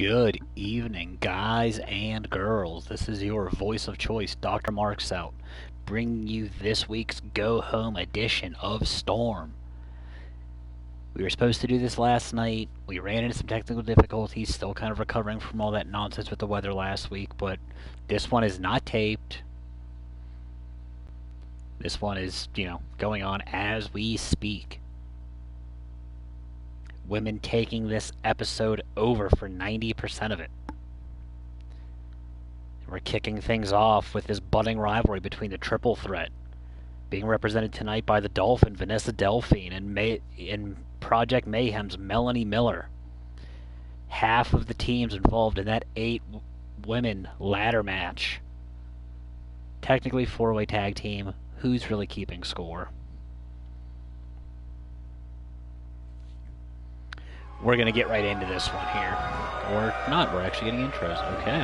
Good evening, guys and girls. This is your voice of choice, DrMarxout, bringing you this week's Go Home edition of Storm. We were supposed to do this last night. We ran into some technical difficulties, still kind of recovering from all that nonsense with the weather last week, but this one is not taped. This one is, going on as we speak. Women taking this episode over for 90% of it. We're kicking things off with this budding rivalry between the triple threat, being represented tonight by the Dolphin, Vanessa Delphine, and Project Mayhem's Melanie Miller. Half of the teams involved in that 8-women ladder match. Technically 4-way tag team. Who's really keeping score? We're going to get right into this one here. Or not, we're actually getting intros. Okay.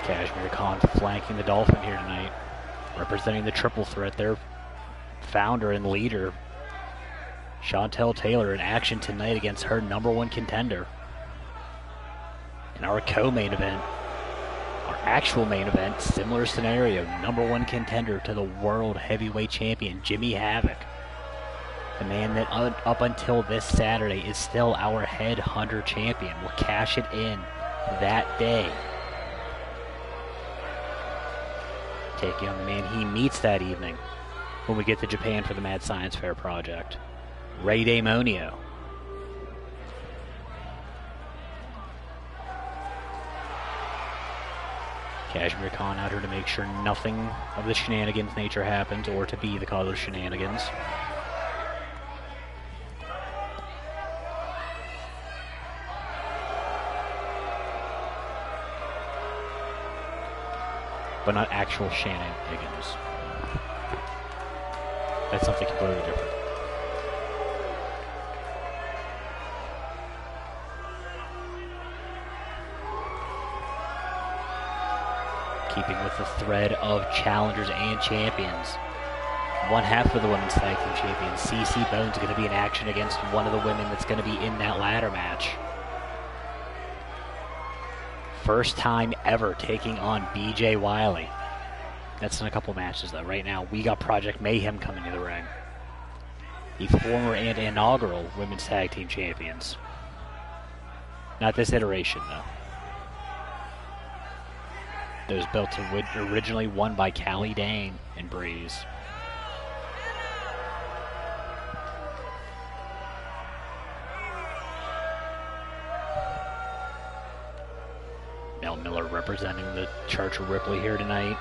Kashmir Khan flanking the Dolphin here tonight. Representing the triple threat, their founder and leader, Chantel Taylor, in action tonight against her #1 contender. In our co-main event, our actual main event, similar scenario, #1 contender to the World Heavyweight Champion, Jimmy Havoc. The man that up until this Saturday is still our head hunter champion. Will cash it in that day. Taking on the man he meets that evening when we get to Japan for the Mad Science Fair project, Ray Damonio. Kashmir Khan out here to make sure nothing of the shenanigans nature happens, or to be the cause of shenanigans. But not actual shenanigans. That's something completely different. Keeping with the thread of challengers and champions. One half of the women's tag team champions, CC Bone's going to be in action against one of the women that's going to be in that ladder match. First time ever taking on BJ Wiley. That's in a couple matches though. Right now we got Project Mayhem coming to the ring. The former and inaugural women's tag team champions. Not this iteration though. Those belts were originally won by Callie Dane and Breeze. Mel Miller representing the Church of Ripley here tonight.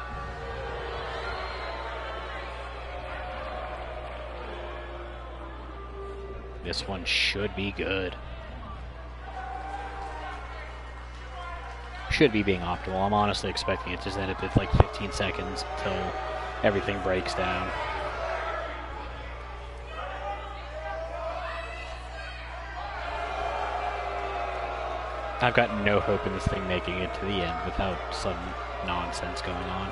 This one should be good. Should be being optimal. I'm honestly expecting it to end up with like 15 seconds until everything breaks down. I've got no hope in this thing making it to the end without some nonsense going on.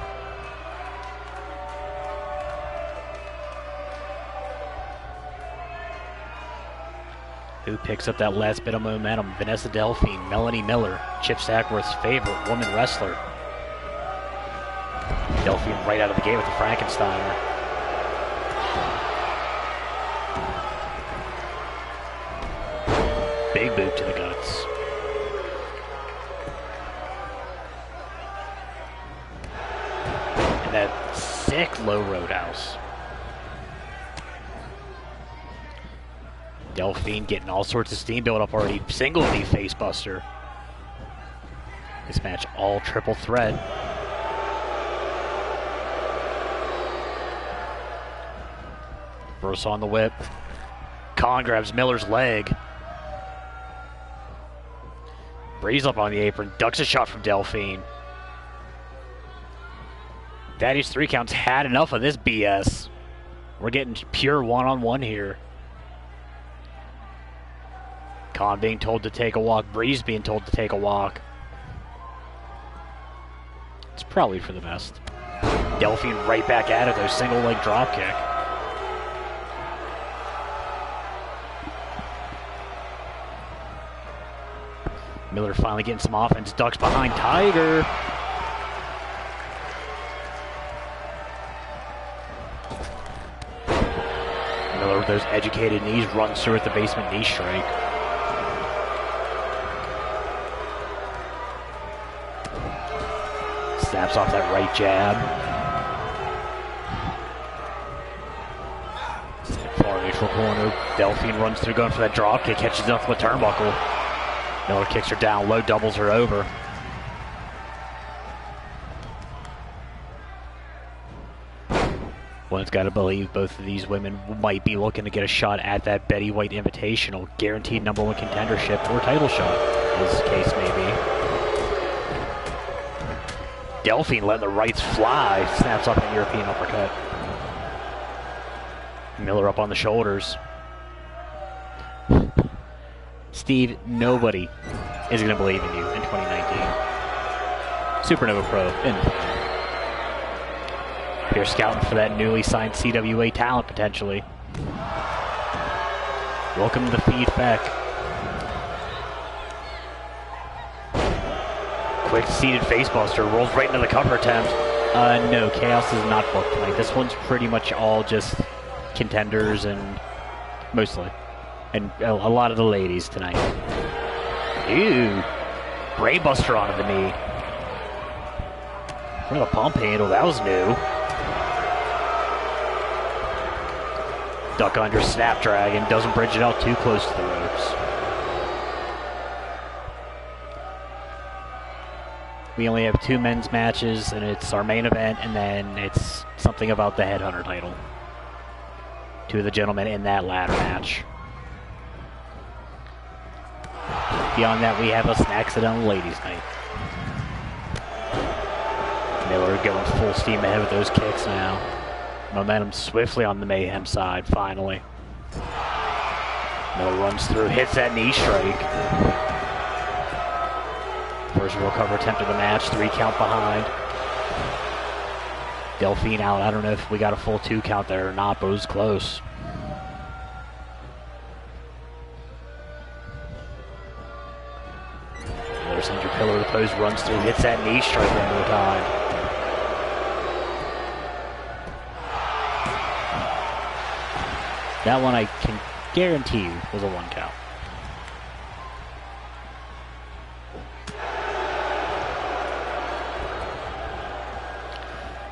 Who picks up that last bit of momentum? Vanessa Delphine, Melanie Miller, Chip Sackworth's favorite woman wrestler. Delphine right out of the gate with the Frankensteiner. Big boot to the guts. And that sick low roadhouse. Delphine getting all sorts of steam build up already. Single knee facebuster. This match all triple threat. Verse on the whip. Khan grabs Miller's leg. Breeze up on the apron. Ducks a shot from Delphine. Daddy's 3 counts had enough of this BS. We're getting pure one-on-one here. Khan being told to take a walk. Breeze being told to take a walk. It's probably for the best. Delphine right back at it, though, single leg drop kick. Miller finally getting some offense, ducks behind Tiger. Miller with those educated knees runs through at the basement knee strike. Snaps off that right jab. Far neutral corner. Delphine runs through going for that drop kick, catches up with the turnbuckle. Miller kicks her down low, doubles her over. One's got to believe both of these women might be looking to get a shot at that Betty White Invitational, guaranteed #1 contendership or title shot, as the case may be. Delphine letting the rights fly, snaps off an European uppercut. Miller up on the shoulders. Steve, nobody is going to believe in you in 2019. Supernova Pro in the final. You're scouting for that newly signed CWA talent, potentially. Welcome to the feed back. Quick seated facebuster, rolls right into the cover attempt. No, Chaos is not booked tonight. This one's pretty much all just contenders and mostly. And a lot of the ladies tonight. Ew. Brainbuster onto the knee. For the pump handle, that was new. Duck under Snapdragon, doesn't bridge it out too close to the ropes. We only have 2 men's matches, and it's our main event, and then it's something about the Headhunter title. 2 of the gentlemen in that ladder match. Beyond that, we have us an accidental ladies' night. Miller going full steam ahead with those kicks now. Momentum swiftly on the Mayhem side, finally. Miller runs through, hits that knee strike. First real cover attempt of the match, 3 count behind. Delphine out, I don't know if we got a full 2 count there or not, but it was close. Miller sends your pillar to the post, runs through, hits that knee strike one more time. That one I can guarantee you was a 1 count.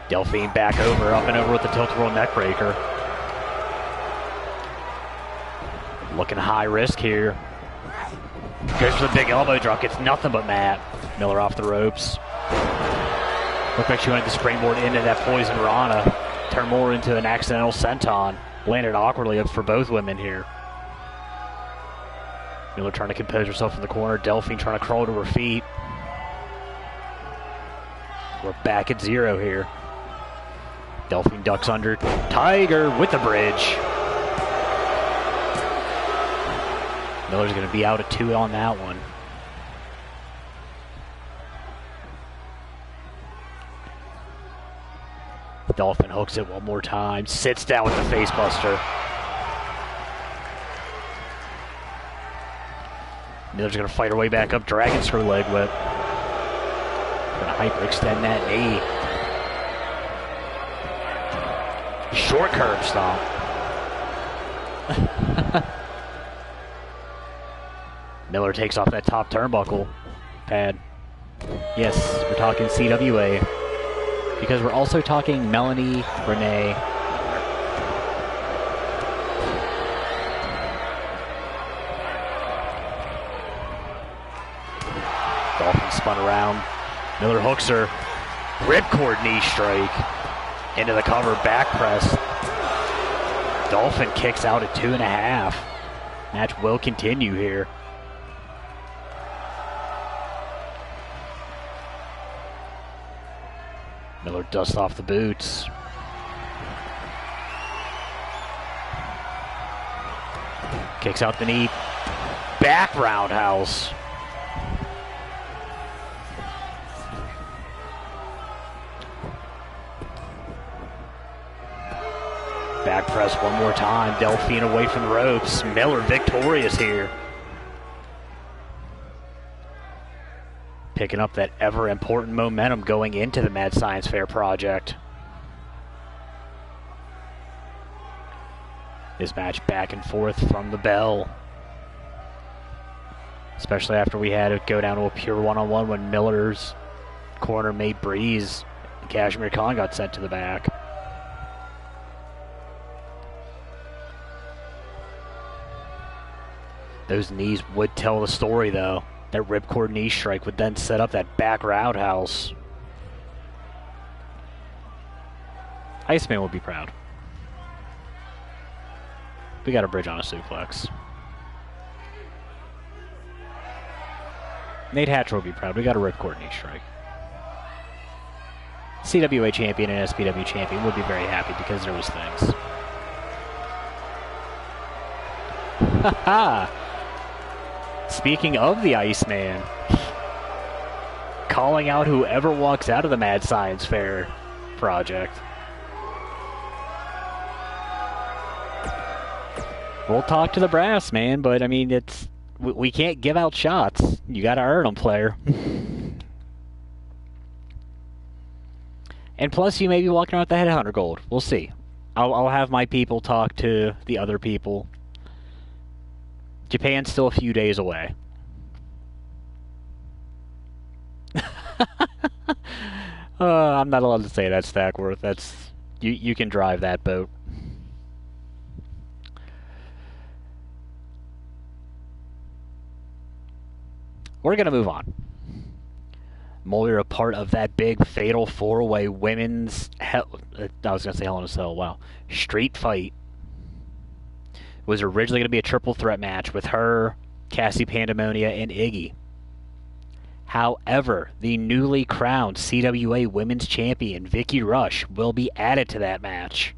Delphine back over, up and over with the tilt-a-roll neckbreaker. Looking high risk here. Goes for the big elbow drop, gets nothing but mat. Miller off the ropes. Looked like she went to springboard into that poison Rana. Turned more into an accidental senton. Landed awkwardly up for both women here. Miller trying to compose herself in the corner. Delphine trying to crawl to her feet. We're back at 0 here. Delphine ducks under. Tiger with the bridge. Miller's going to be out at 2 on that one. Dolphin hooks it one more time. Sits down with the facebuster. Miller's going to fight her way back up. Dragon screw leg whip. Going to hyperextend that knee. Short curb stomp. Miller takes off that top turnbuckle pad. Yes, we're talking CWA. Because we're also talking Melanie, Renee. Dolphin spun around. Miller hooks her. Ripcord knee strike. Into the cover, back press. Dolphin kicks out at 2.5. Match will continue here. Miller dusts off the boots. Kicks out the knee. Back roundhouse. Back press one more time. Delphine away from the ropes. Miller victorious here. Picking up that ever-important momentum going into the Mad Science Fair project. This match back and forth from the bell. Especially after we had it go down to a pure one-on-one when Miller's corner made Breeze and Kashmir Khan got sent to the back. Those knees would tell the story, though. That ripcord knee strike would then set up that back roundhouse. Iceman would be proud. We got a bridge on a suplex. Nate Hatcher will be proud. We got a ripcord knee strike. CWA champion and SPW champion would be very happy because there was things. Haha! Speaking of the Iceman, calling out whoever walks out of the Mad Science Fair project. We'll talk to the brass, man, but I mean, we can't give out shots. You gotta earn them, player. And plus, you may be walking around with the Headhunter Gold. We'll see. I'll have my people talk to the other people. Japan's still a few days away. I'm not allowed to say that, Stackworth. That's you can drive that boat. We're gonna move on. Moyer, a part of that big fatal four-way women's I was gonna say Hell in a Cell. Wow, street fight. Was originally going to be a triple threat match with her, Cassie Pandemonia, and Iggy. However, the newly crowned CWA Women's Champion, Vicky Rush, will be added to that match.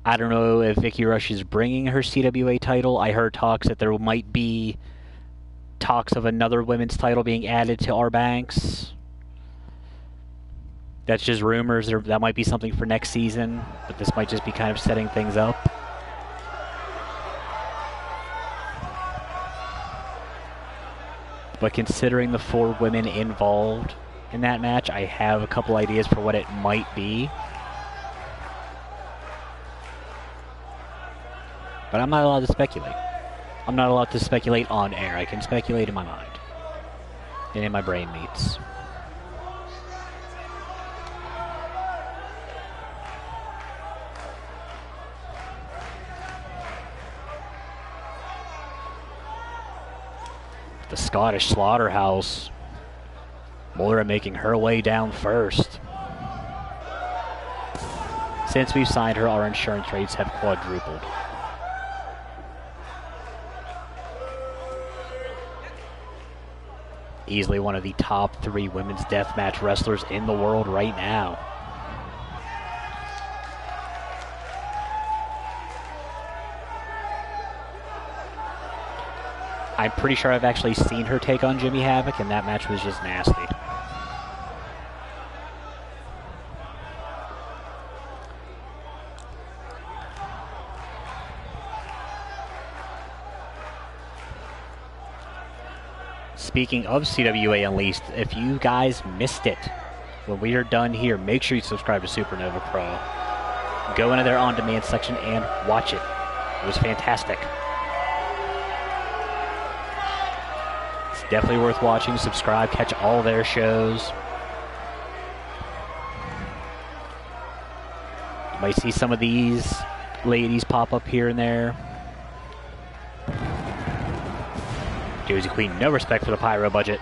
I don't know if Vicky Rush is bringing her CWA title. I heard talks that there might be talks of another women's title being added to our banks. That's just rumors. That might be something for next season, but this might just be kind of setting things up. But considering the 4 women involved in that match, I have a couple ideas for what it might be. But I'm not allowed to speculate. I'm not allowed to speculate on air. I can speculate in my mind. And in my brain meets. The Scottish Slaughterhouse. Moira making her way down first. Since we've signed her, our insurance rates have quadrupled. Easily one of the top 3 women's deathmatch wrestlers in the world right now. I'm pretty sure I've actually seen her take on Jimmy Havoc, and that match was just nasty. Speaking of CWA Unleashed, if you guys missed it, when we are done here, make sure you subscribe to Supernova Pro. Go into their on-demand section and watch it. It was fantastic. It's definitely worth watching. Subscribe, catch all their shows. You might see some of these ladies pop up here and there. Josie Queen, no respect for the pyro budget.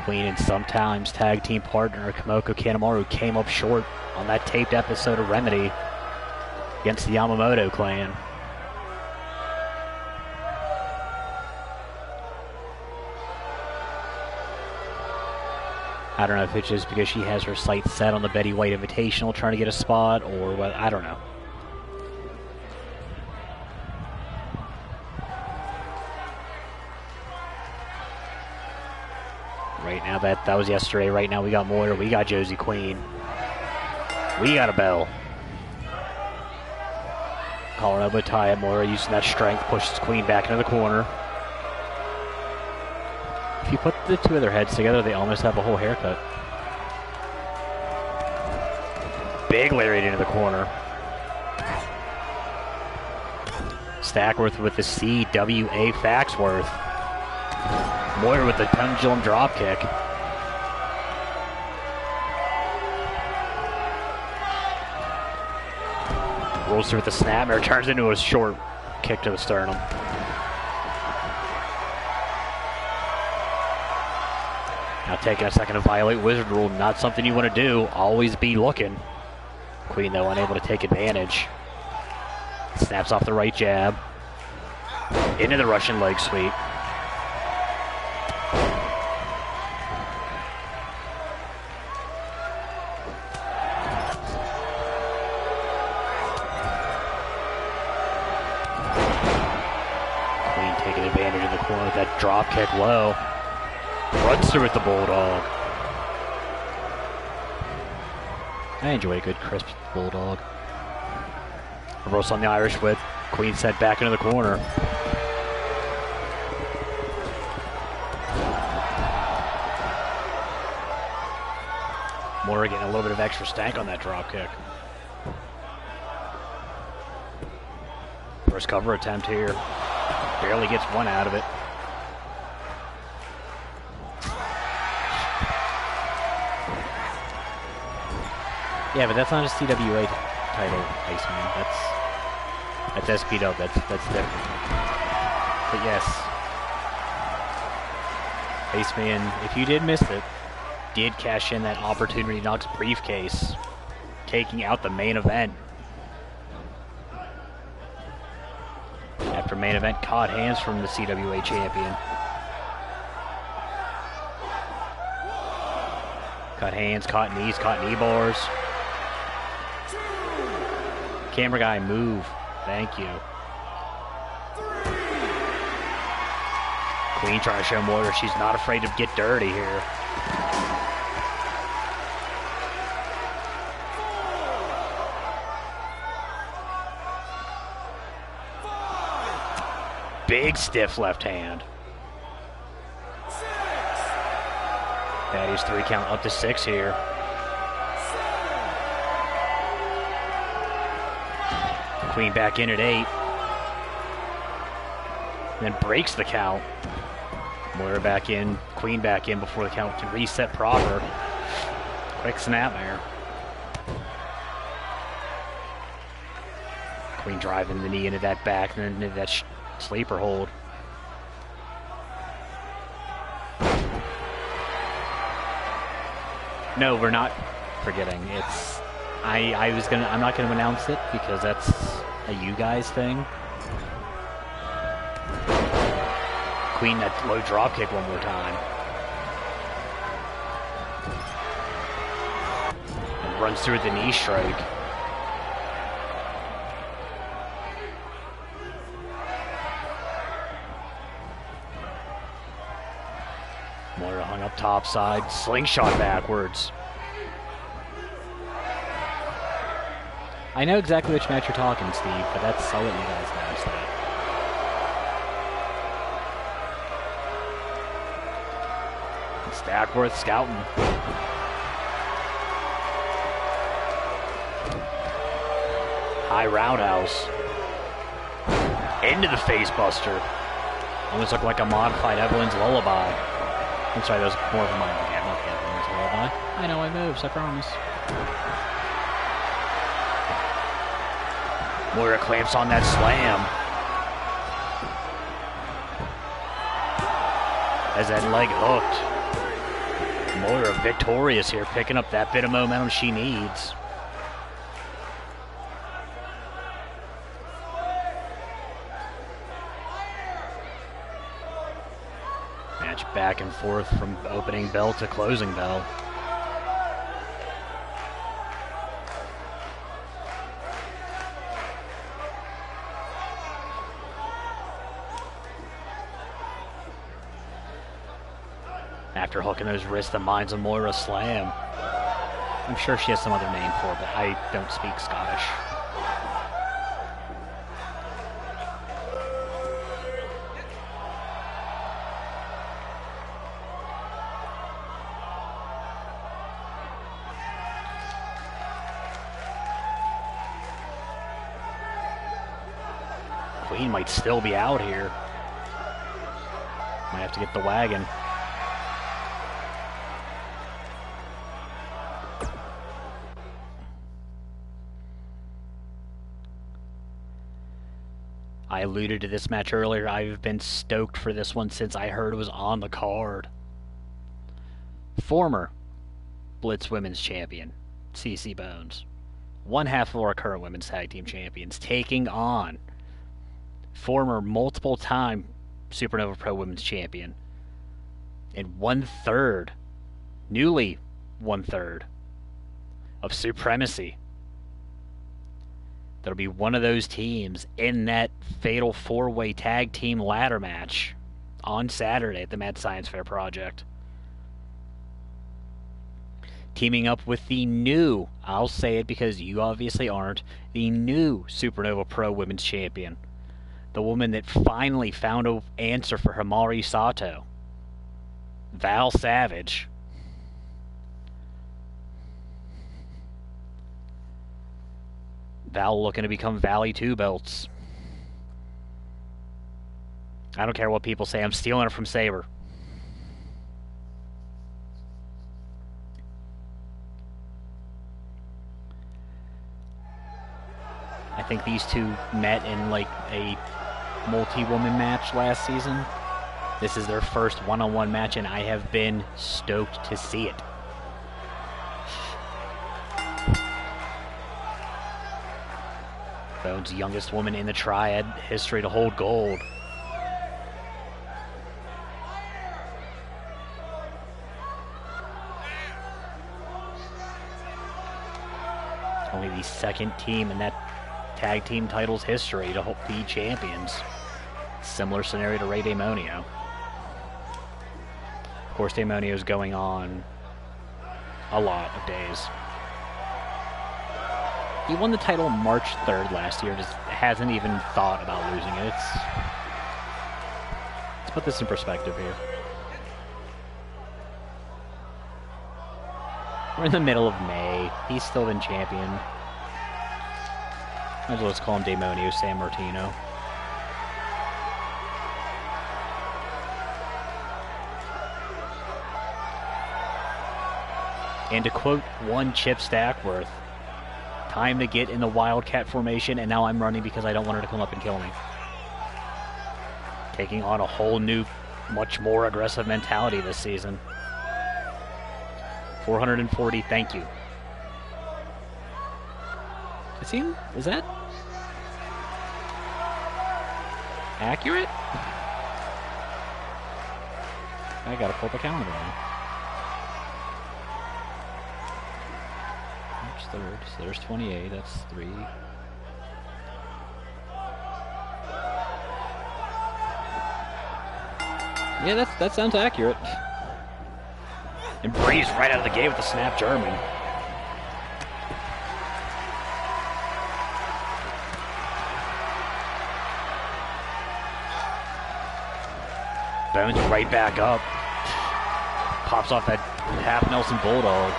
Queen and sometimes tag team partner Kamoko Kanemaru came up short on that taped episode of Remedy against the Yamamoto clan. I don't know if it's just because she has her sights set on the Betty White Invitational trying to get a spot or what, I don't know. That was yesterday. Right now we got Moira. We got Josie Queen. We got a bell. Collar elbow tie at Moira, using that strength, pushes Queen back into the corner. If you put the two of their heads together, they almost have a whole haircut. Big lariat into the corner. Stackworth with the CWA Faxworth. Moira with the pendulum drop kick. Rolls through with the snapmare, turns into a short kick to the sternum. Now taking a second to violate Wizard Rule, not something you want to do. Always be looking. Queen, though, unable to take advantage. Snaps off the right jab. Into the Russian leg sweep. Queen taking advantage of the corner with that drop kick low. Runs through with the Bulldog. I enjoy a good crisp Bulldog. Reverse on the Irish whip. Queen set back into the corner. Moira getting a little bit of extra stank on that drop kick. First cover attempt here. Barely gets one out of it. Yeah, but that's not a CWA title, Iceman. That's SBW. That's different. But yes, Iceman, if you did miss it, did cash in that Opportunity Knocks briefcase, taking out the main event. After main event, caught hands from the CWA champion. Caught hands, caught knees, caught knee bars. Camera guy, move. Thank you. Queen trying to show Moira she's not afraid to get dirty here. Big stiff left hand. Patty's 3 count up to 6 here. Queen back in at 8. Then breaks the count. Moira back in, Queen back in before the count can reset proper. Quick snap there. Queen driving the knee into that back and then into that sleeper hold. No, we're not forgetting. It's I'm not gonna announce it because that's a you guys thing. Queen that low drop kick one more time. And runs through the knee strike. Moira hung up top side, slingshot backwards. I know exactly which match you're talking, Steve, but I'll let you guys know that. Stackworth scouting. High roundhouse. Into the face buster. Almost looked like a modified Evelyn's Lullaby. I'm sorry, that was more of a mind game, not Evelyn's Lullaby. I know I moves, I promise. Moira clamps on that slam. As that leg hooked. Moira victorious here, picking up that bit of momentum she needs. Match back and forth from opening bell to closing bell. After hooking those wrists, the Minds of Moira slam. I'm sure she has some other name for it, but I don't speak Scottish. Queen might still be out here. Might have to get the wagon. I alluded to this match earlier. I've been stoked for this one since I heard it was on the card. Former Blitz Women's Champion, CC Bones. One half of our current Women's Tag Team Champions taking on former multiple-time Supernova Pro Women's Champion and newly one-third of Supremacy. That'll be one of those teams in that fatal four-way tag team ladder match on Saturday at the Mad Science Fair Project. Teaming up with the new, I'll say it because you obviously aren't, the new Supernova Pro Women's Champion. The woman that finally found an answer for Himari Sato. Val Savage. Val looking to become Valley 2 belts. I don't care what people say. I'm stealing it from Sabre. I think these two met in like a multi-woman match last season. This is their first one-on-one match, and I have been stoked to see it. Bones' youngest woman in the Triad history to hold gold. Only the second team in that tag team titles history to be champions. Similar scenario to Rey Demonio. Of course, Demonio's going on a lot of days. He won the title March 3rd last year, just hasn't even thought about losing it. Let's put this in perspective here. We're in the middle of May. He's still been champion. Might as well just call him Demonio San Martino. And to quote one Chip Stackworth, time to get in the Wildcat formation, and now I'm running because I don't want her to come up and kill me. Taking on a whole new, much more aggressive mentality this season. 440, thank you. Is that accurate? I gotta pull up a calendar now. March 3rd, so there's 28, that's 3. Yeah, that sounds accurate. And Breeze right out of the gate with the snap German. Bones right back up. Pops off that half Nelson Bulldog.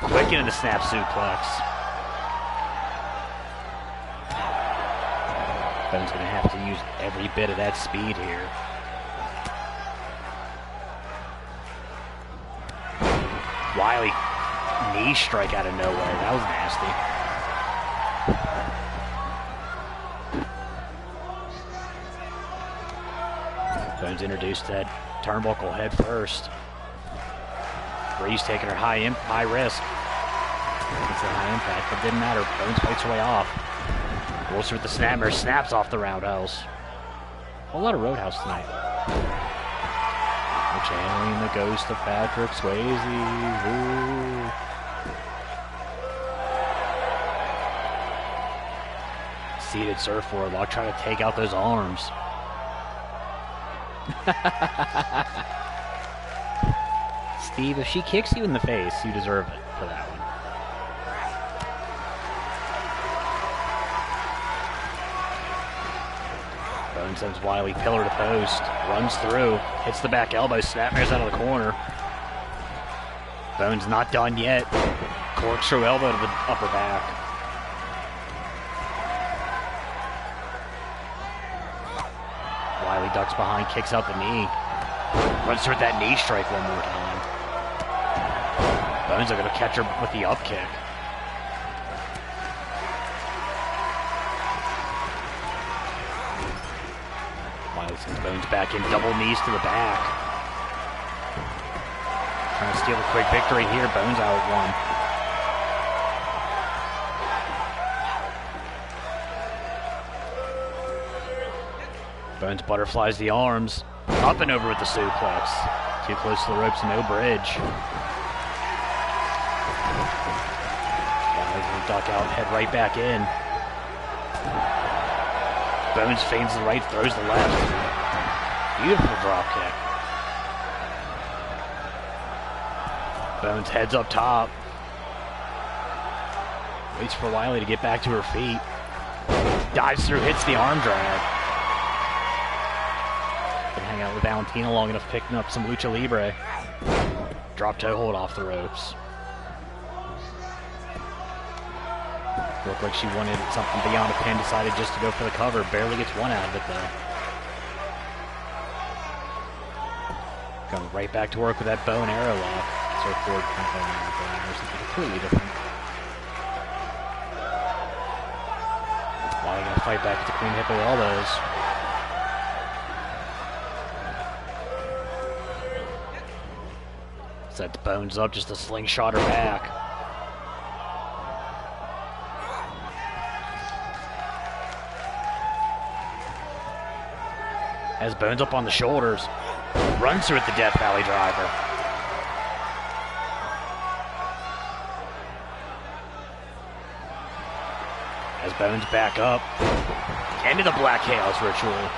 Quick into the snap suplex. Bones gonna have to use every bit of that speed here. Wiley knee strike out of nowhere. That was nasty. Bones introduced that turnbuckle head first. Breeze taking her high risk. It's a high impact, but it didn't matter. Bones fights her way off. Rolls with the snapper, snaps off the roundhouse. A whole lot of roadhouse tonight. We're channeling the ghost of Patrick Swayze. Ooh. Seated surfboard lock, trying to take out those arms. Steve, if she kicks you in the face, you deserve it for that one. Bones sends Wiley pillar to post, runs through, hits the back elbow, snapmares out of the corner. Bones not done yet. Corkscrew elbow to the upper back. Wiley ducks behind, kicks out the knee. Runs through that knee strike one more time. Bones are going to catch her with the up kick. Wiley sends Bones back in, double knees to the back. Trying to steal a quick victory here. Bones out at one. Bones butterflies the arms. Up and over with the suplex. Too close to the ropes, no bridge. Wiley's gonna duck out, head right back in. Bones feigns the right, throws the left. Beautiful drop kick. Bones heads up top. Waits for Wiley to get back to her feet. Dives through, hits the arm drag. Been hanging out with Valentina long enough, picking up some lucha libre. Drop toe hold off the ropes. Looked like she wanted something beyond a pin, decided just to go for the cover. Barely gets one out of it though. Going right back to work with that bow and arrow lock. Forward kind of bow and arrow, something completely different. Wiley gonna fight back with the clean hip of elbows. Set the Bones up, just a slingshot her back. Has Bones up on the shoulders. Runs through with the Death Valley driver. As Bones back up. Into the Black Chaos Ritual.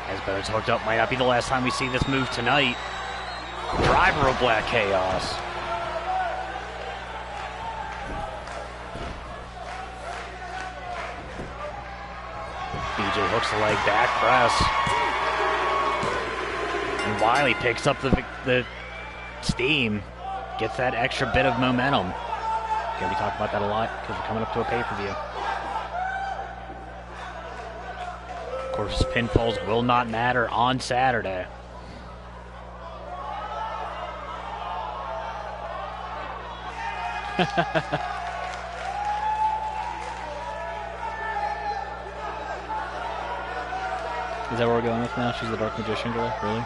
As Bones hooked up, might not be the last time we see this move tonight. Driver of Black Chaos. BJ hooks the leg back press. And Wiley picks up the steam. Gets that extra bit of momentum. Gonna be talking about that a lot because we're coming up to a pay-per-view. Of course, pinfalls will not matter on Saturday. Is that where we're going with now? She's the Dark Magician girl? Really?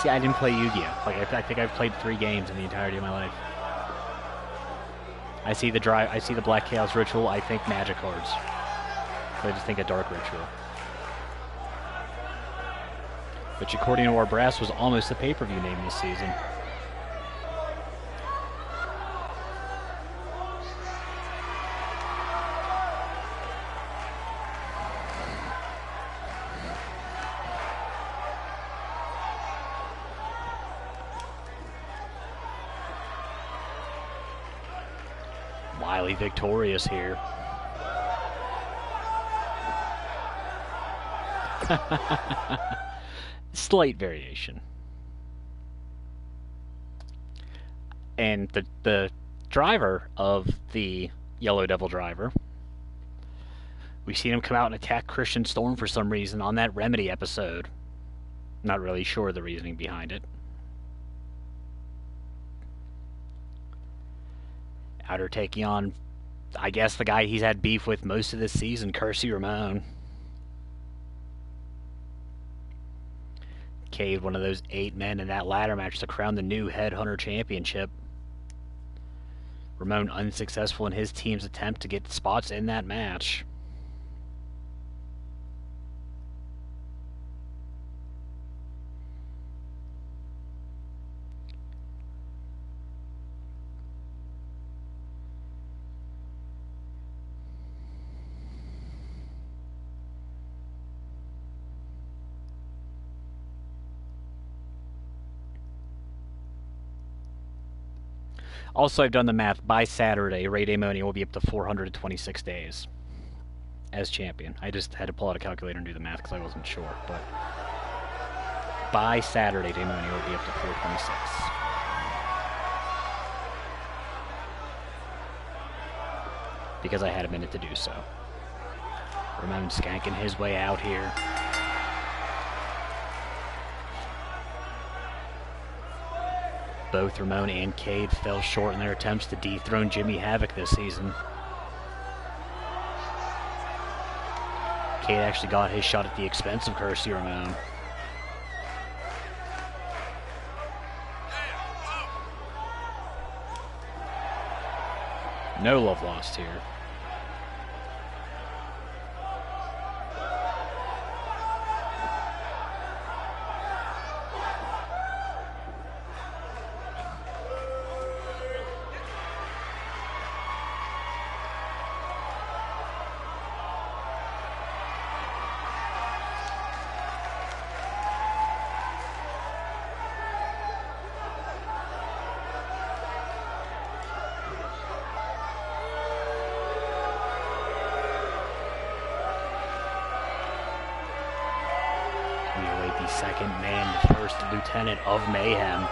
See, I didn't play Yu-Gi-Oh! Like, I think I've played 3 games in the entirety of my life. I see the Black Chaos Ritual, I think Magic cards. So I just think a Dark Ritual. Which, according to our brass, was almost the pay-per-view name this season. Wiley victorious here. Slight variation. And the driver of the Yellow Devil driver, we've seen him come out and attack Christian Storm for some reason on that Remedy episode. Not really sure the reasoning behind it. Outer taking on, I guess, the guy he's had beef with most of this season, Kersey Ramon. Caved one of those 8 men in that ladder match to crown the new Headhunter Championship. Ramon unsuccessful in his team's attempt to get spots in that match. Also, I've done the math. By Saturday, Ray Damonio will be up to 426 days as champion. I just had to pull out a calculator and do the math because I wasn't sure. But by Saturday, Damonio will be up to 426. Because I had a minute to do so. Ramon skanking his way out here. Both Ramon and Cade fell short in their attempts to dethrone Jimmy Havoc this season. Cade actually got his shot at the expense of Kirsty Ramon. No love lost here. Second man, the first lieutenant of Mayhem.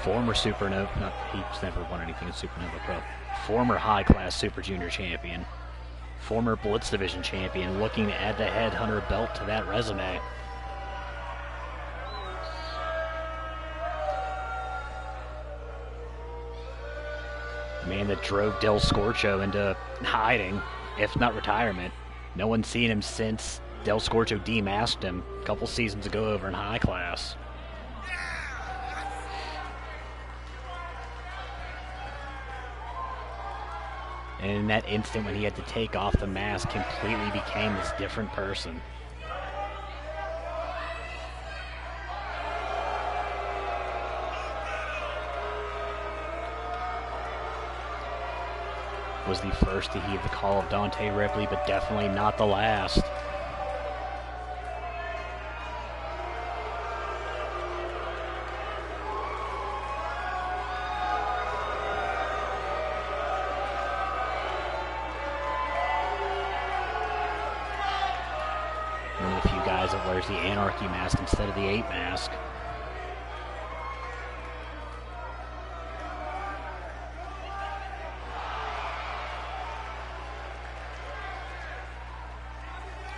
Former Supernova, he's never won anything in Supernova Pro. Former high-class Super Junior champion. Former Blitz Division champion, looking to add the Headhunter belt to that resume. The man that drove Del Scorcho into hiding, if not retirement. No one's seen him since Del Scorcho demasked him a couple seasons ago over in high class. And in that instant when he had to take off the mask, completely became this different person. Was the first to heed the call of Dante Ripley, but definitely not the last. That wears the Anarchy mask instead of the 8 mask.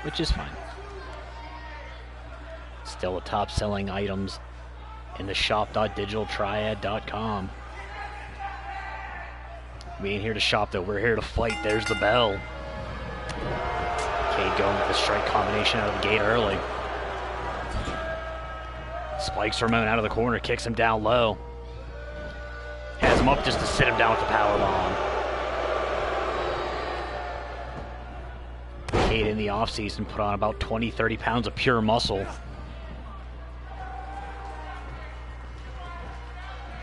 Which is fine. Still the top selling items in the shop.digitaltriad.com. We ain't here to shop though, we're here to fight. There's the bell. Cade going with the strike combination out of the gate early. Spikes Ramon out of the corner, kicks him down low. Has him up just to sit him down with the powerbomb. Cade in the offseason put on about 20-30 pounds of pure muscle.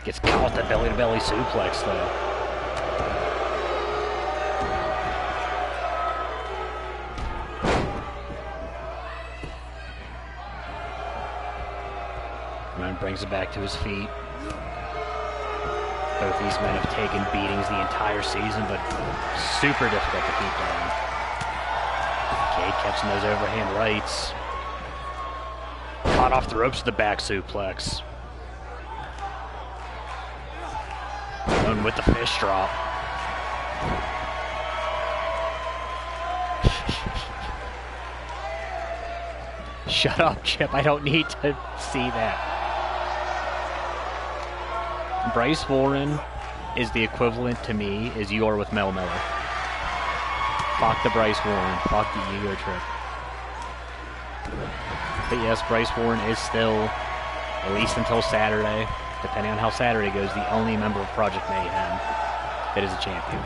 Gets caught with that belly-to-belly suplex though. Brings it back to his feet. Both these men have taken beatings the entire season, but super difficult to keep down. Cade catching those overhand rights. Caught off the ropes with the back suplex. Going with the fish drop. Shut up, Chip. I don't need to see that. Bryce Warren is the equivalent to me as you are with Mel Miller. Fuck the Bryce Warren. Fuck the ego trip. But yes, Bryce Warren is still, at least until Saturday, depending on how Saturday goes, the only member of Project Mayhem that is a champion.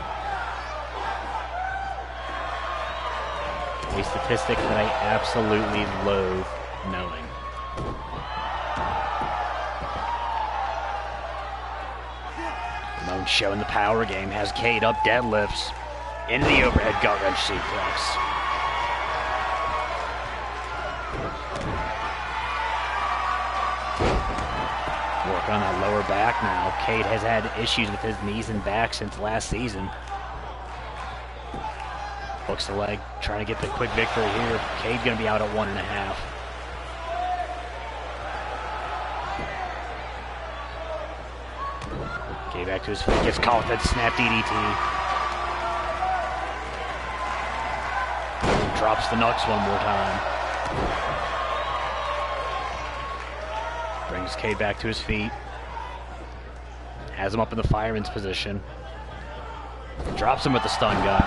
A statistic that I absolutely loathe knowing. Ramon showing the power game, has Cade up, deadlifts into the overhead gut wrench suplex. Working on that lower back now. Cade has had issues with his knees and back since last season. Hooks the leg, trying to get the quick victory here. Cade going to be out at 1.5. Cade back to his feet, gets caught with that snap DDT. Drops the Nux one more time. Brings Cade back to his feet. Has him up in the fireman's position. Drops him with the stun gun.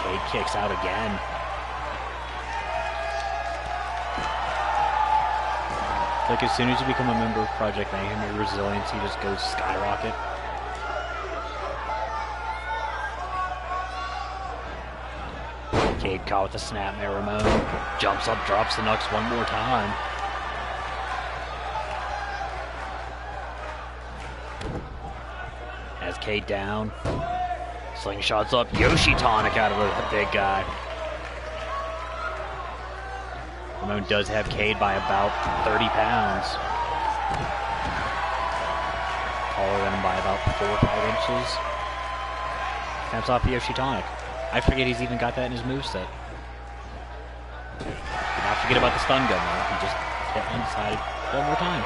Cade kicks out again. Like as soon as you become a member of Project Mayhem, your resiliency just goes skyrocket. Cade caught with the snapmare. Ramon jumps up, drops the Nux one more time. Has Cade down. Slingshots up. Yoshi tonic out of the big guy. Ramon does have Cade by about 30 pounds. Taller than him by about 4 or 5 inches. Snaps off the Yoshi tonic. I forget he's even got that in his moveset. Not forget about the stun gun though. He just hit undecided one more time.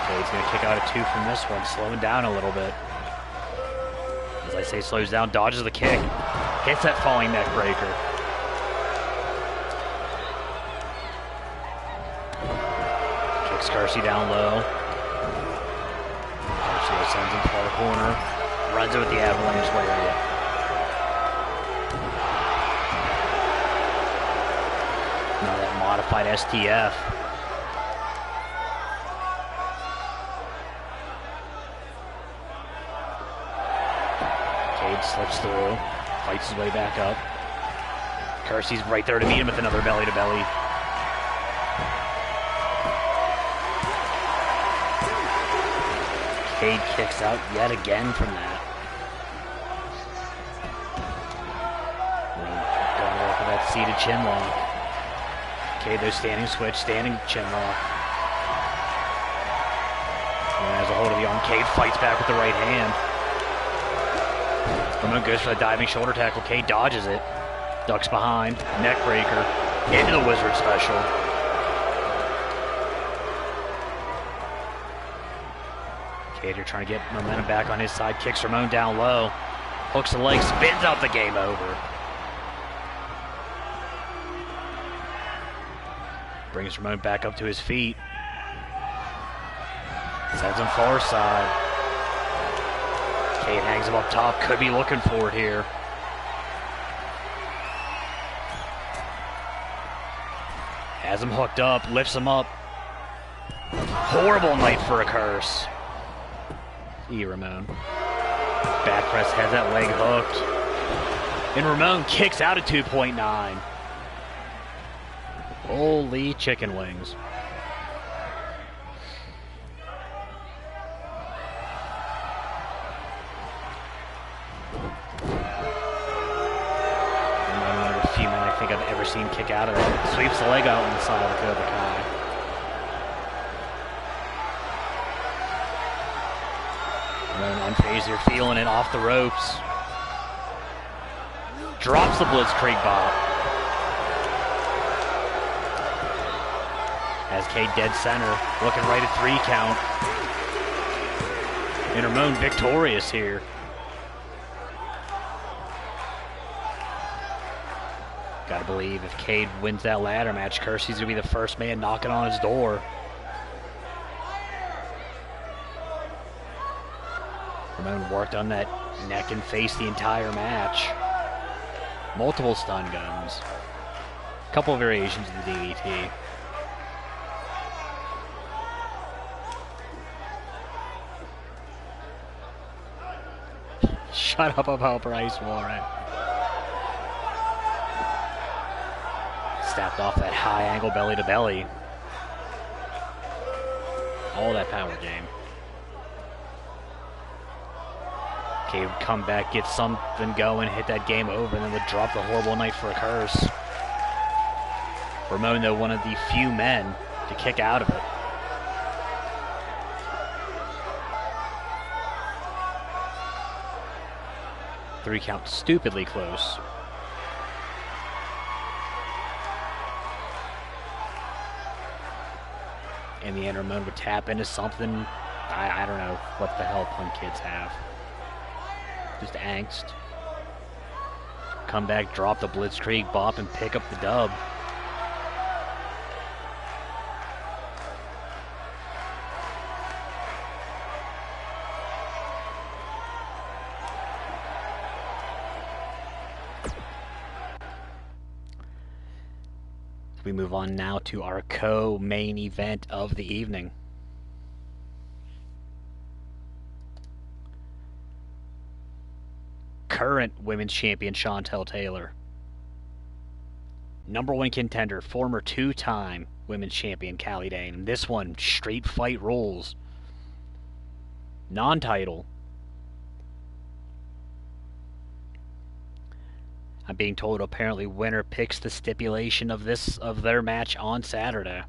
Cade's gonna kick out a 2 from this one, slowing down a little bit. As I say, slows down, dodges the kick, hits that falling neck breaker. Kicks Kersey down low. Kersey sends him far corner. Runs it with the avalanche lariat. Now that modified STF. Cade slips through, fights his way back up. Kersey's right there to meet him with another belly-to-belly. Cade kicks out yet again from that. Going to work with that seated chin lock. Cade, though, standing switch, standing chin lock. And has a hold of the arm. Cade fights back with the right hand. Ramon goes for the diving shoulder tackle. Cade dodges it. Ducks behind. Neck breaker. Into the wizard special. Cade here trying to get momentum back on his side. Kicks Ramon down low. Hooks the leg. Spins out the game over. Brings Ramon back up to his feet. Sends him far side. Cade hangs him up top. Could be looking for it here. Has him hooked up. Lifts him up. Horrible night for a curse. Ramon. Back press has that leg hooked. And Ramon kicks out at 2.9. Holy chicken wings. Ramon, one of the few men I think I've ever seen kick out of that. Sweeps the leg out on the side of the Cobra Kai. Unfazed, you're feeling it off the ropes. Drops the Blitzkrieg bop. Has Cade dead center, looking right at 3 count. And Ramon victorious here. Gotta believe if Cade wins that ladder match, Kersey's gonna be the first man knocking on his door. Ramon worked on that neck and face the entire match. Multiple stun guns. A couple of variations of the DDT. shut up about Bryce Warren. Stepped off that high angle belly to belly. All that power, game. Okay, would come back, get something going, hit that game over, and then would drop the horrible knife for a curse. Ramon, though, one of the few men to kick out of it. Three count, stupidly close. In the end, Ramon would tap into something. I don't know what the hell punk kids have. Just angst. Come back, drop the blitzkrieg bop, and pick up the dub. We move on now to our co-main event of the evening. Current women's champion Chantel Taylor. Number one contender, former two-time women's champion Callie Dane. This one, straight fight rules. Non-title. I'm being told apparently winner picks the stipulation of their match on Saturday.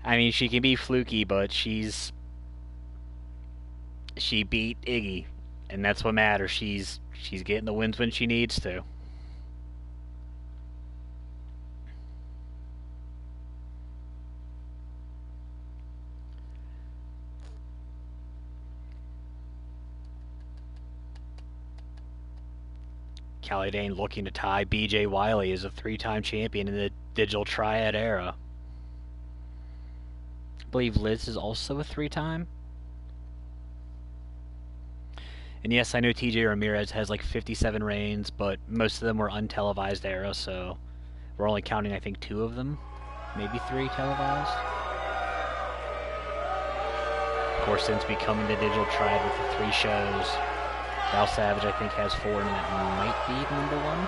I mean, she can be fluky, but she beat Iggy, and that's what matters. She's getting the wins when she needs to. Callie Dane looking to tie BJ Wiley as a three-time champion in the Digital Triad era. I believe Liz is also a three-time. And yes, I know TJ Ramirez has like 57 reigns, but most of them were untelevised era, so we're only counting, I think, 2 of them. Maybe 3 televised. Of course, since becoming the Digital Triad with the 3 shows, Val Savage, I think, has 4, and that might be number 1.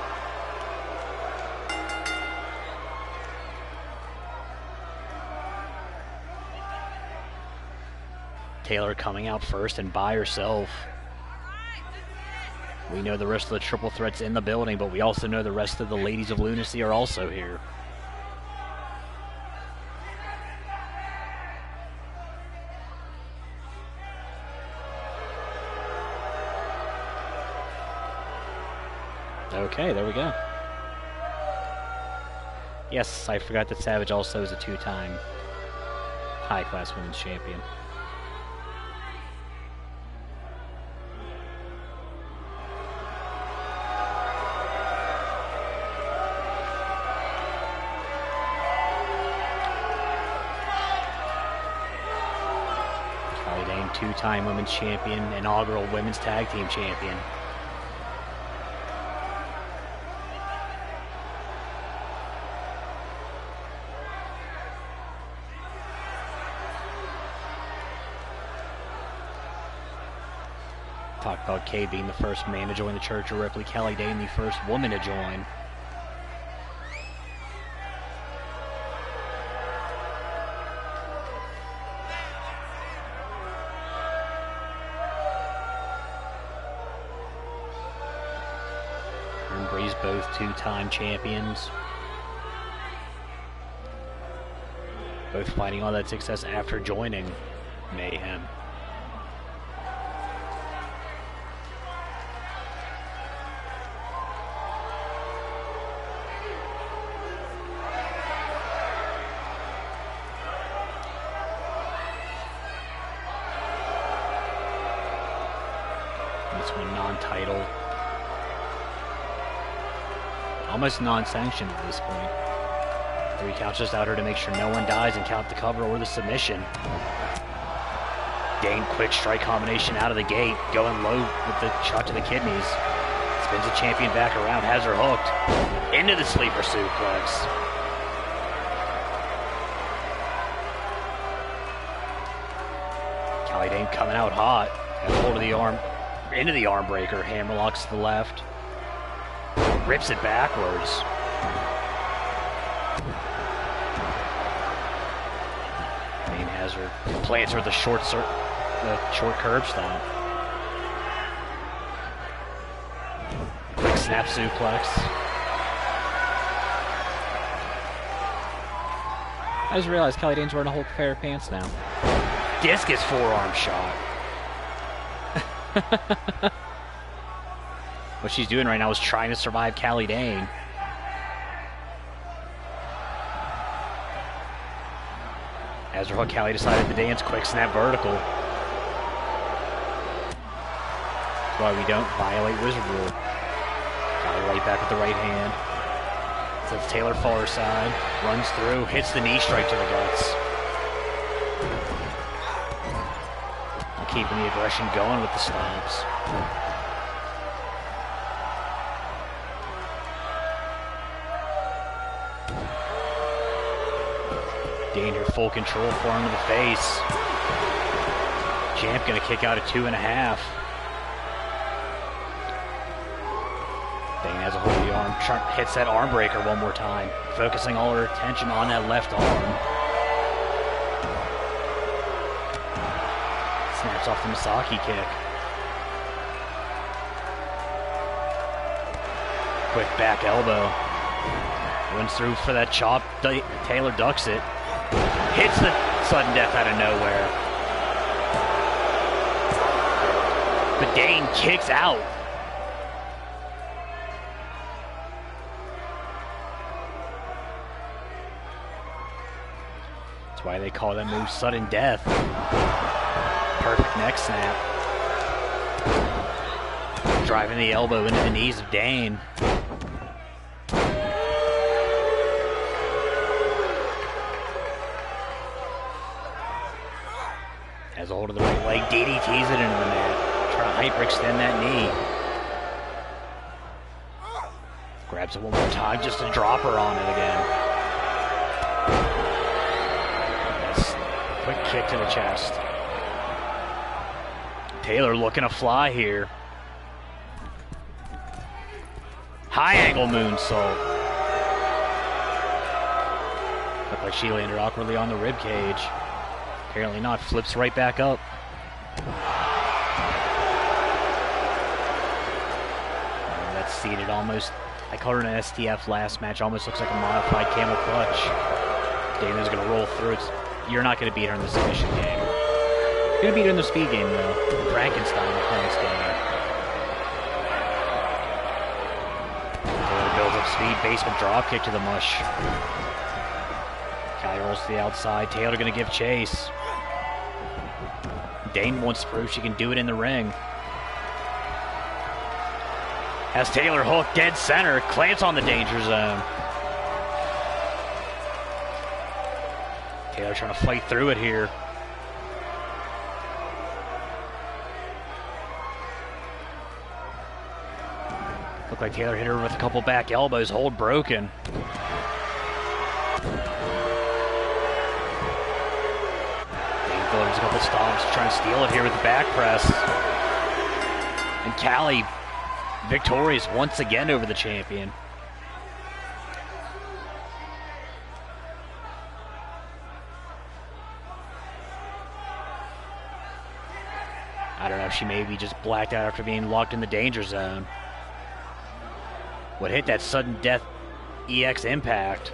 Taylor coming out first and by herself. We know the rest of the triple threats in the building, but we also know the rest of the Ladies of Lunacy are also here. Okay, there we go. Yes, I forgot that Savage also is a 2-time high-class women's champion. Callie Dane, 2-time women's champion, inaugural women's tag team champion. Talk about Kay being the first man to join the Church of Ripley, Callie Dane the first woman to join. Her and Breeze both 2-time champions. Both finding all that success after joining Mayhem. This one non-title. Almost non-sanctioned at this point. 3 counts just out here to make sure no one dies and count the cover or the submission. Dane quick strike combination out of the gate, going low with the shot to the kidneys. Spins the champion back around, has her hooked. Into the sleeper suplex. Callie Dane coming out hot. Has hold of the arm, into the arm breaker. Hammerlocks to the left. Rips it backwards. Dane has her, plants her with the short curb stomp. Quick snap suplex. I just realized Callie Dane's wearing a whole pair of pants now. Discus forearm shot. What she's doing right now is trying to survive Callie Dane. As her Callie decided to dance quick snap vertical. That's why we don't violate wizard rule. Callie right back with the right hand. Sets Taylor far side, runs through, hits the knee strike to the guts. Keeping the aggression going with the stomps. Dane her full control, forearm to the face. Champ gonna kick out at 2.5. Dane has a hold of the arm, hits that arm breaker one more time, focusing all her attention on that left arm. Snaps off the Misaki kick. Quick back elbow. Runs through for that chop. Taylor ducks it. Hits the sudden death out of nowhere. But Dane kicks out. That's why they call that move sudden death. Perfect neck snap. Driving the elbow into the knees of Dane. Has a hold of the right leg, DDTs it into the mat. Trying to hyperextend that knee. Grabs it one more time just to drop her on it again. Nice quick kick to the chest. Taylor looking to fly here. High angle moonsault. Looked like she landed awkwardly on the rib cage. Apparently not. Flips right back up. That's seated almost. I called her an STF last match. Almost looks like a modified camel clutch. Dana's going to roll through it. You're not going to beat her in the submission game. You're going to beat her in the speed game, though. Frankenstein, the Frank's game. Taylor builds up speed. Basement drop kick to the mush. Callie rolls to the outside. Taylor going to give chase. Dane wants to prove she can do it in the ring. Has Taylor hooked dead center. Clamps on the danger zone. Taylor trying to fight through it here. Looked like Taylor hit her with a couple back elbows. Hold broken. There's a couple stomps, trying to steal it here with the back press. And Callie victorious once again over the champion. I don't know if she maybe just blacked out after being locked in the danger zone. What hit that sudden death EX impact?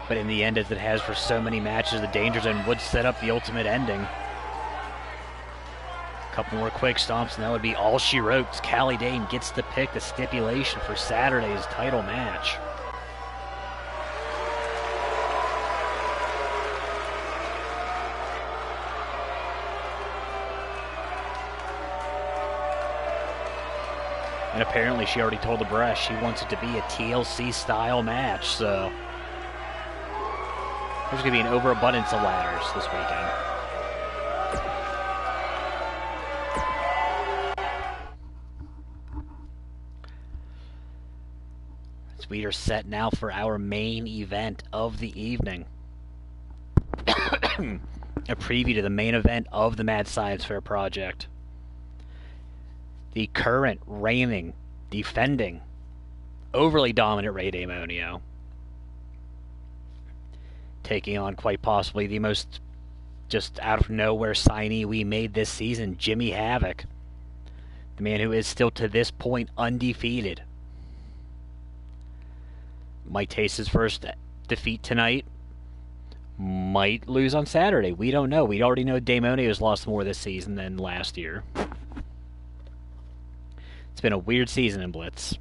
But in the end, as it has for so many matches, the danger zone would set up the ultimate ending. A couple more quick stomps, and that would be all she wrote. Callie Dane gets to pick the stipulation for Saturday's title match. And apparently she already told the brass she wants it to be a TLC-style match, so there's going to be an overabundance of ladders this weekend. we are set now for our main event of the evening. A preview to the main event of the Mad Science Fair project. The current, reigning, defending, overly dominant Ray Damonio, taking on quite possibly the most just out of nowhere signee we made this season, Jimmy Havoc, the man who is still to this point undefeated. Might taste his first defeat tonight, might lose on Saturday. We don't know. We already know Damonio's lost more this season than last year. It's been a weird season in Blitz.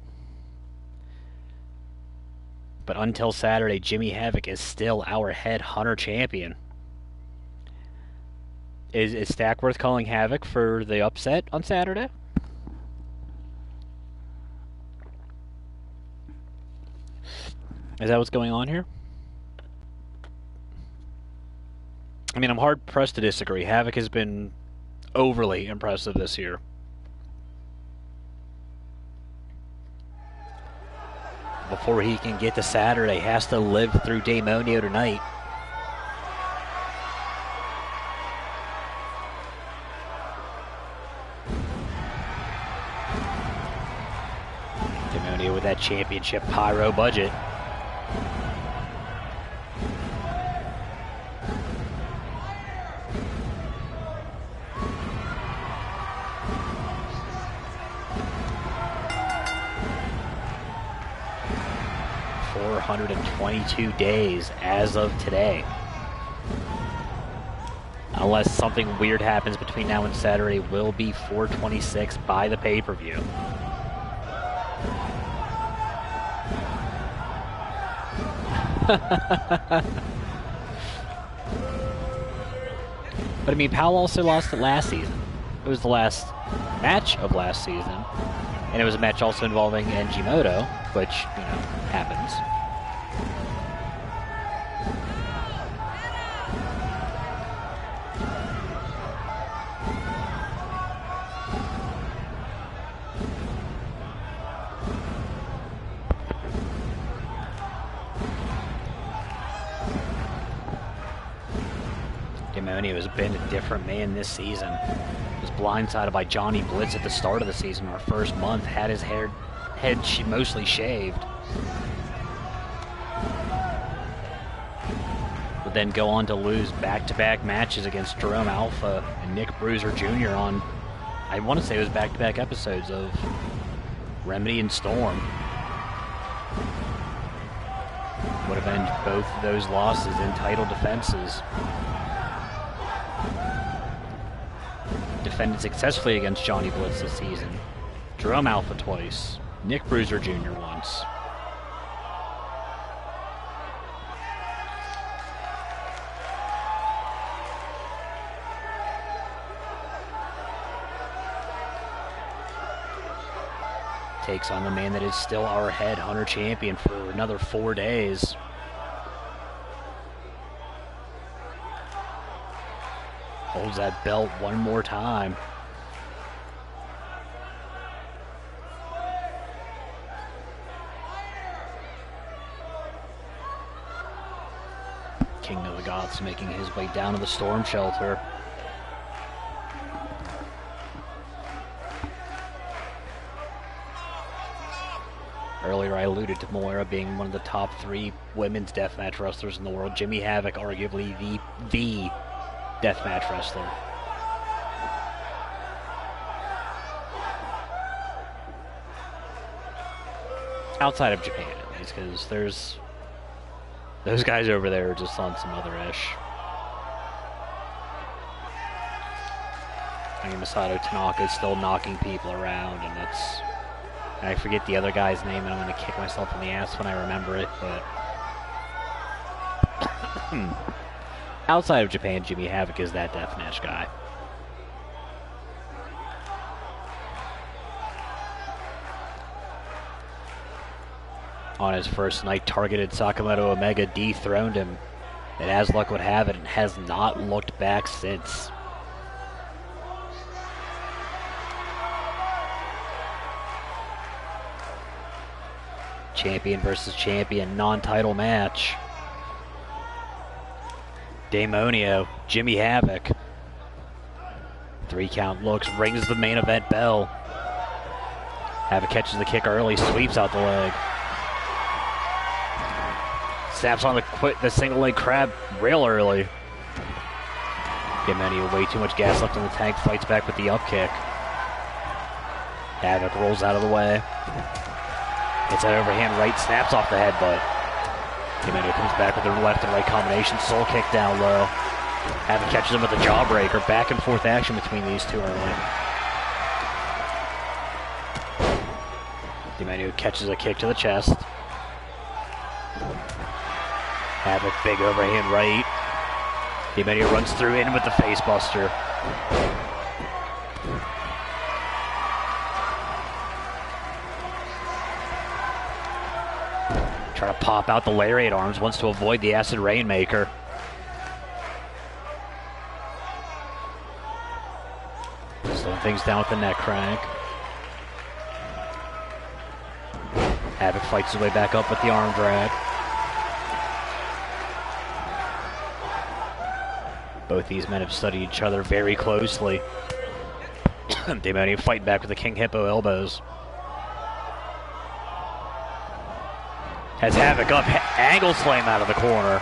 But until Saturday, Jimmy Havoc is still our head Hunter champion. Is Stack worth calling Havoc for the upset on Saturday? Is that what's going on here? I mean, I'm hard-pressed to disagree. Havoc has been overly impressive this year. Before he can get to Saturday, has to live through Damonio tonight. Damonio with that championship pyro budget. .422 days as of today. Unless something weird happens between now and Saturday, will be 426 by the pay-per-view. But I mean, Powell also lost it last season. It was the last match of last season, and it was a match also involving Ngimoto, which, you know, happens. Damonio has been a different man this season. He was blindsided by Johnny Blitz at the start of the season. Our first month, had his head mostly shaved. Would then go on to lose back-to-back matches against Jerome Alpha and Nick Bruiser Jr. on, I want to say it was back-to-back episodes of Remedy and Storm. Would have been both of those losses in title defenses. Defended successfully against Johnny Blitz this season. Jerome Alpha twice. Nick Bruiser Jr. once. Takes on the man that is still our head Hunter champion for another 4 days. Holds that belt one more time. King of the Goths making his way down to the storm shelter. Earlier I alluded to Moira being one of the top 3 women's deathmatch wrestlers in the world. Jimmy Havoc, arguably the deathmatch wrestler. Outside of Japan, at least, because there's those guys over there are just on some other ish. I mean, Masato Tanaka is still knocking people around, and I forget the other guy's name, and I'm going to kick myself in the ass when I remember it, but outside of Japan, Jimmy Havoc is that deathmatch guy. On his first night, targeted Sakamoto Omega, dethroned him, and as luck would have it, and has not looked back since. Champion versus champion, non-title match. Daemonio, Jimmy Havoc. 3 count looks, rings the main event bell. Havoc catches the kick early, sweeps out the leg. Snaps on the single leg crab real early. Daemonio, way too much gas left in the tank, fights back with the up kick. Havoc rolls out of the way. Hits that overhand right, snaps off the headbutt. Daemonio comes back with the left and right combination, soul kick down low. Havoc catches him with a jawbreaker. Back and forth action between these two early. Daemonio catches a kick to the chest. Havoc, big overhand right. Daemonio runs through in with the face buster. Trying to pop out the lariat arms, wants to avoid the acid rainmaker. Slowing things down with the neck crank. Havoc fights his way back up with the arm drag. Both these men have studied each other very closely. Daemonio fighting back with the King Hippo elbows. Has Havoc up, angle slam out of the corner.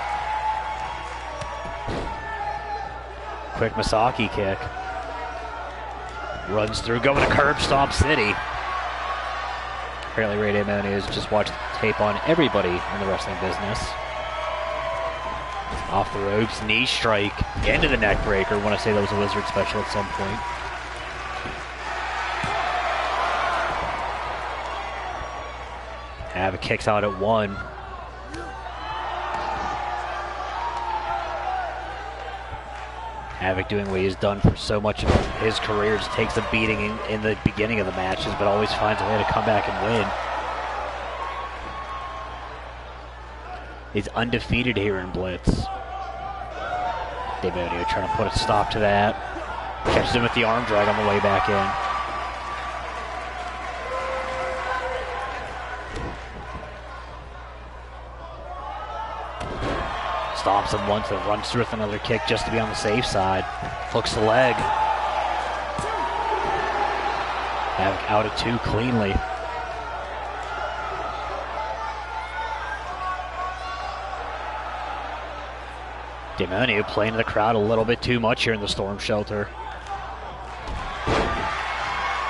Quick Misaki kick. Runs through, going to curb stomp city. Apparently Ray Daemonio has just watched tape on everybody in the wrestling business. Off the ropes, knee strike, into the neck breaker. I want to say that was a Wizard special at some point. Havoc kicks out at 1. Havoc doing what he's done for so much of his career, just takes a beating in the beginning of the matches, but always finds a way to come back and win. He's undefeated here in Blitz. Daemonio trying to put a stop to that. Catches him with the arm drag on the way back in. Stomps him once and runs through with another kick just to be on the safe side. Hooks the leg. Havoc out at 2 cleanly. Daemonio playing the crowd a little bit too much here in the Storm Shelter.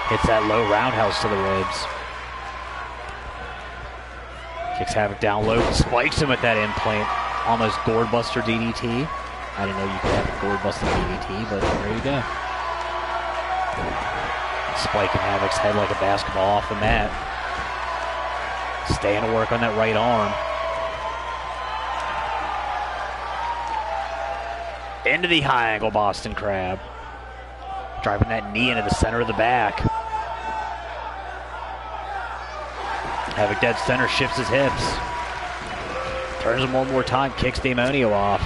Hits that low roundhouse to the ribs. Kicks Havoc down low, spikes him with that implant. Almost gourd buster DDT. I didn't know you could have a gourd buster DDT, but there you go. Spiking Havoc's head like a basketball off the mat. Staying to work on that right arm. Into the high angle Boston Crab. Driving that knee into the center of the back. Havoc dead center, shifts his hips. Turns him one more time, kicks Daemonio off.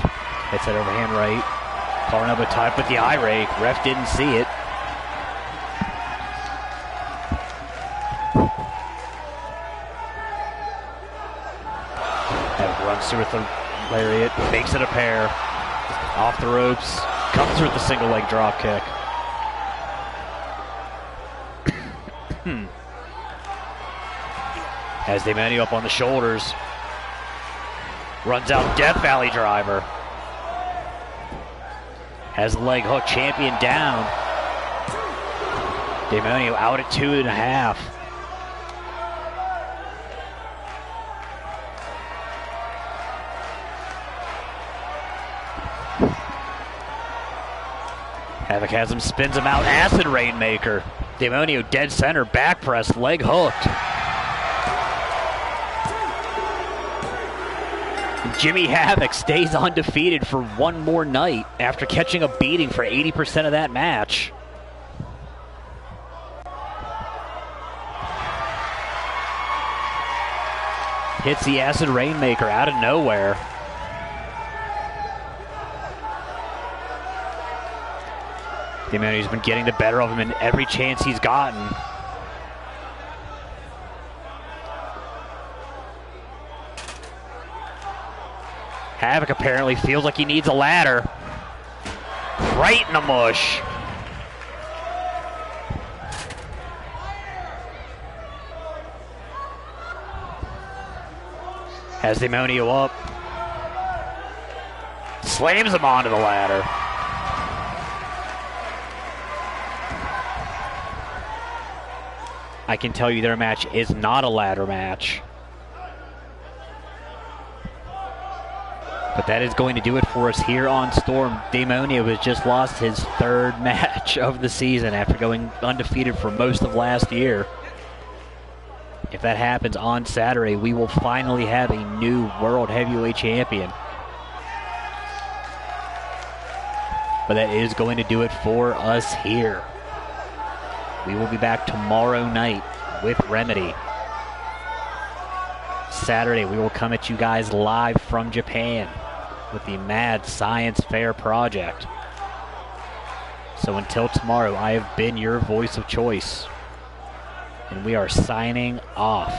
Hits that overhand right. Calling up a type with the eye rake. Ref didn't see it. Havoc runs through with the lariat, makes it a pair. Off the ropes, comes through with the single leg drop kick. Has Daemonio up on the shoulders. Runs out Death Valley driver. Has the leg hook, champion down. Daemonio out at 2.5. Havoc has him, spins him out, acid rainmaker. Daemonio dead center, back press, leg hooked. Jimmy Havoc stays undefeated for one more night after catching a beating for 80% of that match. Hits the acid rainmaker out of nowhere. Daemonio's been getting the better of him in every chance he's gotten. Havoc apparently feels like he needs a ladder. Right in the mush. Has Demonio up. Slams him onto the ladder. I can tell you their match is not a ladder match. But that is going to do it for us here on Storm. Demonio has just lost his third match of the season after going undefeated for most of last year. If that happens on Saturday, we will finally have a new World Heavyweight Champion. But that is going to do it for us here. We will be back tomorrow night with Remedy. Saturday, we will come at you guys live from Japan with the Mad Science Fair Project. So until tomorrow, I have been your voice of choice. And we are signing off.